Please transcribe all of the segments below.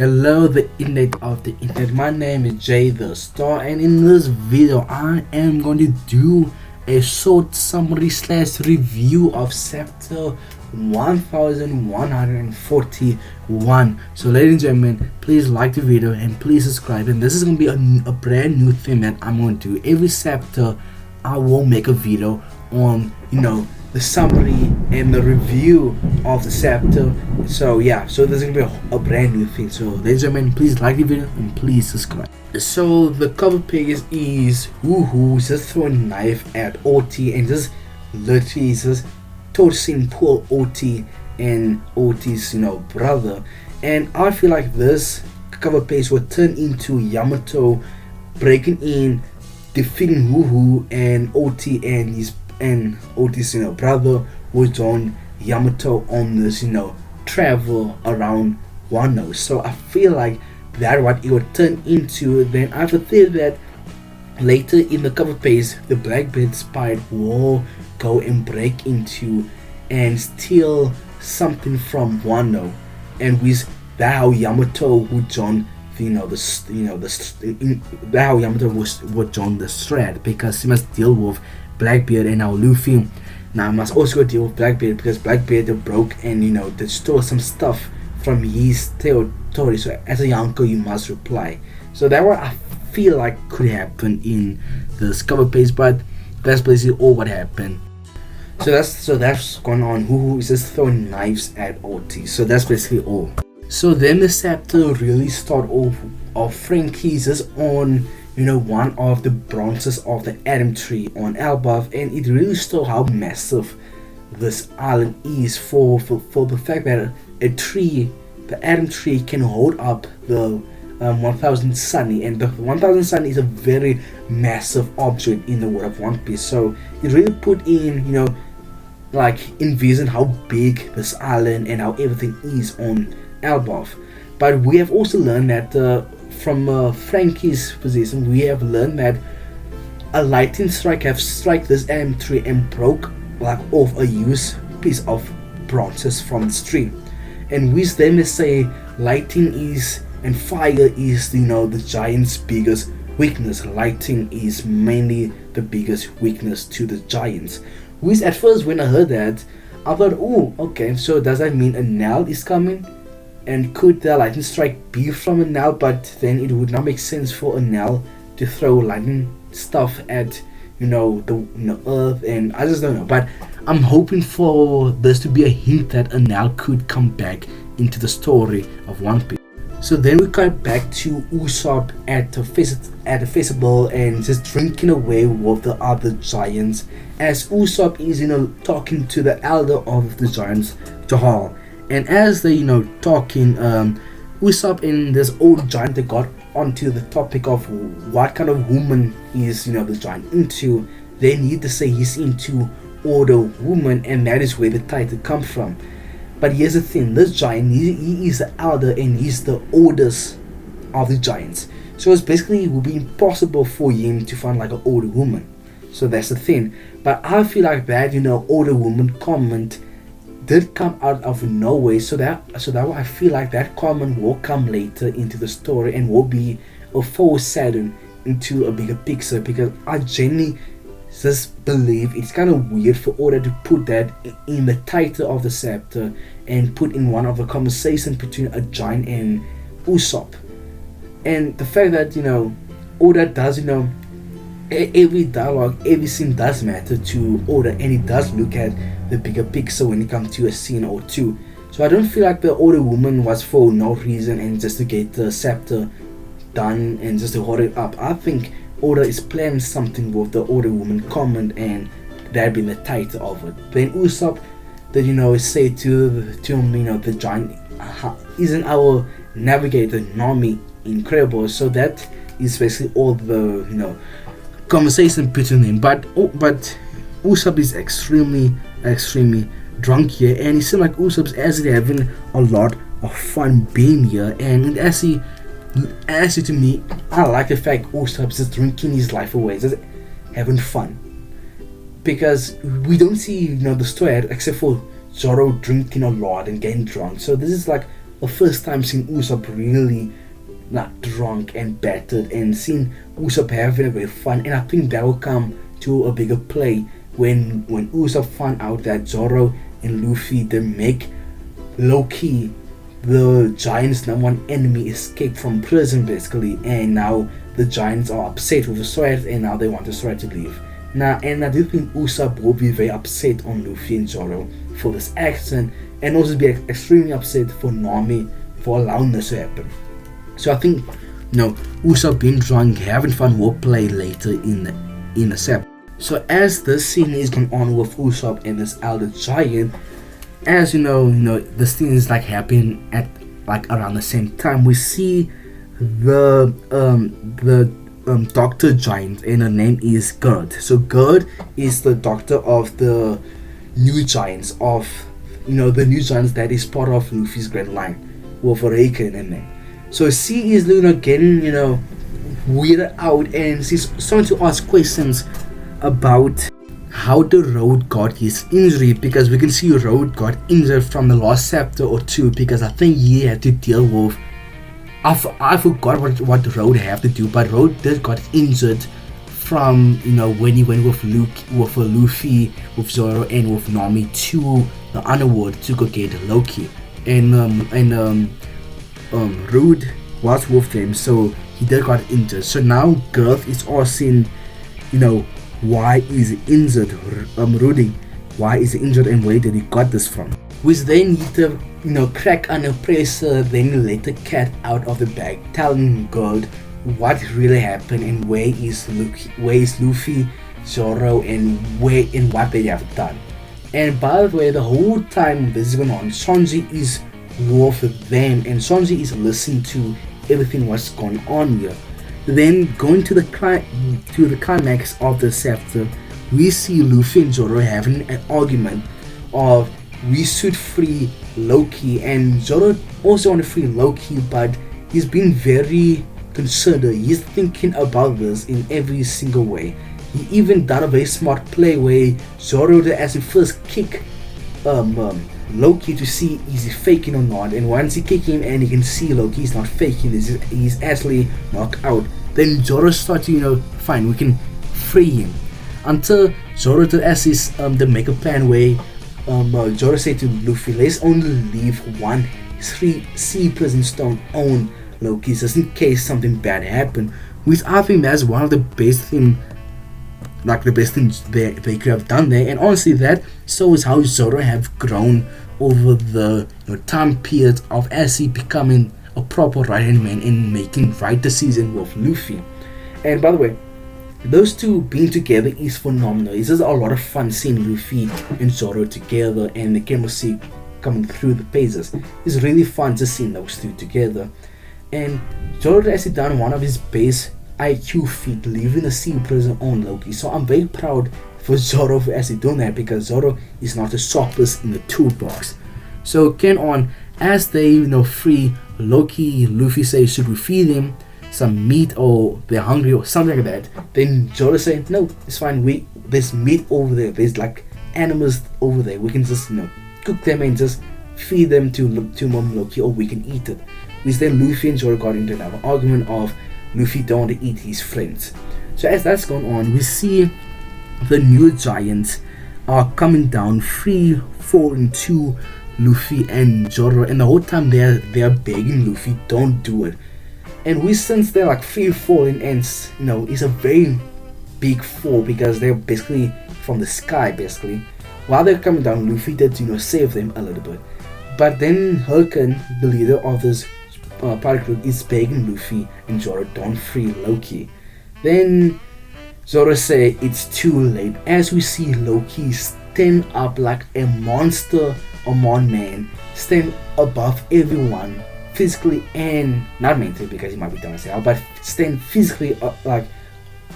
Hello, the internet of the internet. My name is Jay the Star, and in this video, I am going to do a short summary slash review of chapter 1141. So, ladies and gentlemen, please like the video and please subscribe. And this is going to be a brand new thing that I'm going to do. Every chapter, I will make a video on, the summary and the review of the chapter. So yeah, so this is gonna be a brand new thing. So ladies and gentlemen, please like the video and please subscribe. So the cover page is Woohoo just throwing a knife at OT and just literally just tossing poor OT and OT's brother. And I feel like this cover page will turn into Yamato breaking in, defeating Woohoo and OT and Otis, brother will join Yamato on this, travel around Wano. So I feel like that what it would turn into. Then I have a theory that later in the cover page, the Blackbeard spy will go and break into and steal something from Wano, and with that how Yamato would join how Yamato would join the thread, because he must deal with Blackbeard and now Luffy. Now I must also deal with Blackbeard because Blackbeard broke and they stole some stuff from his territory. So as a Yonko, you must reply. So that what I feel like could happen in this cover page, but that's basically all what happened. So that's going on. Who is just throwing knives at OT. So that's basically all. So then the chapter really start off of Frankie's just on one of the branches of the Adam tree on Elbaf, and it really shows how massive this island is for the fact that a tree, the Adam tree, can hold up the 1000 Sunny, and the 1000 Sunny is a very massive object in the world of One Piece. So it really put in, envision how big this island and how everything is on Elbaf. But we have also learned that from Frankie's position, we have learned that a lightning strike have struck this Adam tree and broke off a huge piece of branches from the tree. And with them they say lightning is and fire is the giant's biggest weakness. Lightning is mainly the biggest weakness to the giants. Which at first when I heard that, I thought, oh, okay, so does that mean a Nell is coming? And could the lightning strike be from a Nell? But then it would not make sense for a Nell to throw lightning stuff at the earth, and I just don't know. But I'm hoping for this to be a hint that a Nell could come back into the story of One Piece. So then we cut back to Usopp at the festival and just drinking away with the other giants, as Usopp is talking to the elder of the giants, Jahal. And as they talking, Usopp and this old giant, they got onto the topic of what kind of woman is the giant into. They need to say he's into older woman, and that is where the title comes from. But here's the thing, this giant, he is the elder and he's the oldest of the giants. So it's basically, it would be impossible for him to find an older woman. So that's the thing. But I feel like that older woman comment did come out of nowhere, so that I feel like that comment will come later into the story and will be a foreshadowing into a bigger picture, because I genuinely just believe it's kind of weird for Oda to put that in the title of the chapter and put in one of the conversations between a giant and Usopp. And the fact that Oda does every dialogue, everything does matter to Oda, and he does look at the bigger picture when it comes to a scene or two. So I don't feel like the older woman was for no reason and just to get the chapter done and just to hold it up. I think Oda is planning something with the older woman comment, and that being the title of it. Then Usopp that say to him, the giant isn't our navigator Nami incredible. So that is basically all the conversation between them. But Usopp is extremely drunk here, and it seems like Usopp's actually having a lot of fun being here. And actually to me, I like the fact Usopp's just drinking his life away, just having fun, because we don't see the story except for Zoro drinking a lot and getting drunk. So this is like a first time seeing Usopp really like drunk and battered, and seeing Usopp having a very fun. And I think that will come to a bigger play when Usopp found out that Zoro and Luffy, they make Loki, the Giants' #1 enemy, escaped from prison basically, and now the Giants are upset with the threat, and now they want the threat to leave. Now, and I do think Usopp will be very upset on Luffy and Zoro for this action, and also be extremely upset for Nami for allowing this to happen. So I think, Usopp being drunk, having fun will play later in the set. So as this scene is going on with Usopp and this elder giant, as you know, the scene is like happening at like around the same time. We see the Doctor Giant, and her name is Gerd. So Gerd is the doctor of the new giants the new giants that is part of Luffy's Grand Line, with Raken in there. So she is getting weirded out, and she's starting to ask questions about how the Road got his injury, because we can see Road got injured from the last chapter or two, because I think he had to deal with, I forgot what Road had to do, but Road did got injured from when he went with Luffy, with Zoro, and with Nami to the underworld to go get Loki, and Road was with them, so he did got injured. So now Girth is asking, why is he injured? Rudy, why is he injured, and where did he got this from? Which they need to crack under pressure, then let the cat out of the bag, telling Gold what really happened and where is Luffy, Zoro, and what they have done. And by the way, the whole time this is going on, Sanji is with them, and Sanji is listening to everything what's going on here. Then going to the climax of the chapter, we see Luffy and Zoro having an argument of we should free Loki, and Zoro also want to free Loki, but he's been very considered. He's thinking about this in every single way. He even done a very smart play where Zoro as he first kick Loki to see is he faking or not, and once he kick him and he can see Loki is not faking, he's actually knocked out, then Zoro starts fine, we can free him, until Zoro to make a plan where Zoro said to Luffy, let's only leave one sea prison stone on Loki just in case something bad happened, which I think that's one of the best things they could have done there. And honestly, that shows how Zoro have grown over the time period of as he becoming a proper right-hand man and making right decisions with Luffy. And by the way, those two being together is phenomenal. It's just a lot of fun seeing Luffy and Zoro together, and the chemistry coming through the pages. It's really fun just seeing those two together. And Zoro has done one of his base IQ feat, leaving the sea prison on Loki. So I'm very proud for Zoro as he done that, because Zoro is not the sharpest in the toolbox. So on as they free Loki, Luffy says, should we feed him some meat, or they're hungry or something like that? Then Zoro say, no, it's fine, there's meat over there, there's like animals over there, we can just cook them and just feed them to Mom Loki, or we can eat it. Which then Luffy and Zoro got into another argument of Luffy don't want to eat his friends. So as that's going on, we see the new giants are coming down, free falling to Luffy and Zoro, and the whole time they're begging Luffy, don't do it. And we sense they're like free falling, and it's a very big fall, because they're basically from the sky basically. While they're coming down, Luffy did save them a little bit, but then Hulken, the leader of this pirate group, is begging Luffy and Zoro, don't free Loki. Then Zoro say it's too late, as we see Loki stand up like a monster, a man, stand above everyone, physically and not mentally, because he might be done as hell, but stand physically like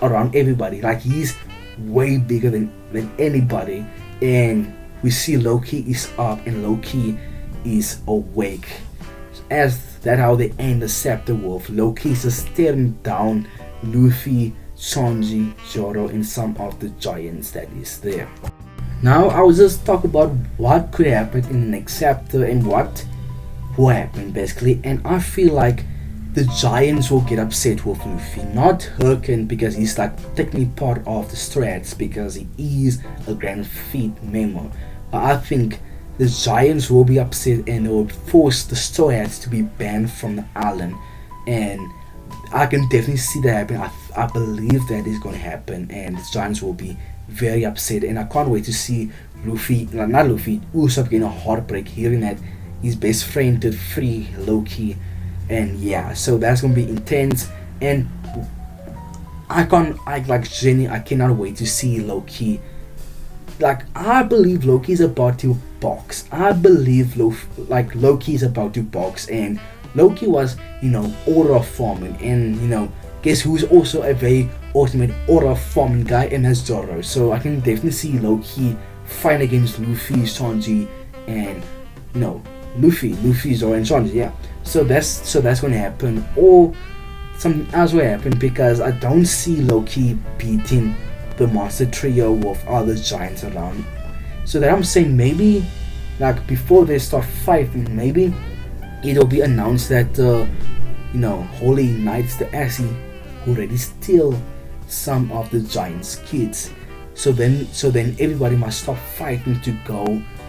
around everybody, like he's way bigger than anybody. And we see Loki is up and Loki is awake. As that how they end the chapter with Loki just staring down Luffy, Sanji, Zoro, and some of the giants that is there. Now I will just talk about what could happen in the next chapter and what will happen basically, and I feel like the Giants will get upset with Luffy, not Hurricane because he's like technically part of the Strats because he is a Grand Fleet member, but I think the Giants will be upset and they will force the Strats to be banned from the island, and I can definitely see that happen. I believe that is going to happen, and the Giants will be very upset, and I can't wait to see Luffy, not Luffy, Usopp getting a heartbreak hearing that his best friend did free Loki, and yeah, so that's gonna be intense, and Jenny, I cannot wait to see Loki. Like I believe Loki's about to box. I believe Loki is about to box, and Loki was order of farming, and guess who's also a very ultimate order of farming guy, and that's Zoro. So I can definitely see Loki fight against Luffy, Sanji, and Luffy, Zoro, and Sanji. Yeah. So that's gonna happen, or something else will happen because I don't see Loki beating the monster trio with other giants around. So that I'm saying maybe like before they start fighting, maybe it'll be announced that Holy Knights, the Assy, already steal some of the giants' kids. So then everybody must stop fighting to go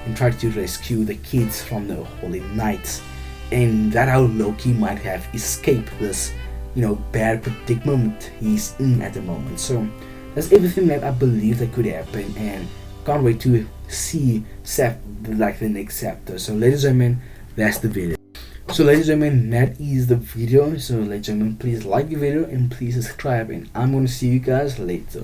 and try to rescue the kids from the Holy Knights, and that how Loki might have escaped this bad predicament he's in at the moment. So that's everything that I believe that could happen, and can't wait to see the next chapter. So ladies and gentlemen, that's the video. So ladies and gentlemen, that is the video. So ladies and gentlemen, please like the video and please subscribe, and I'm gonna see you guys later.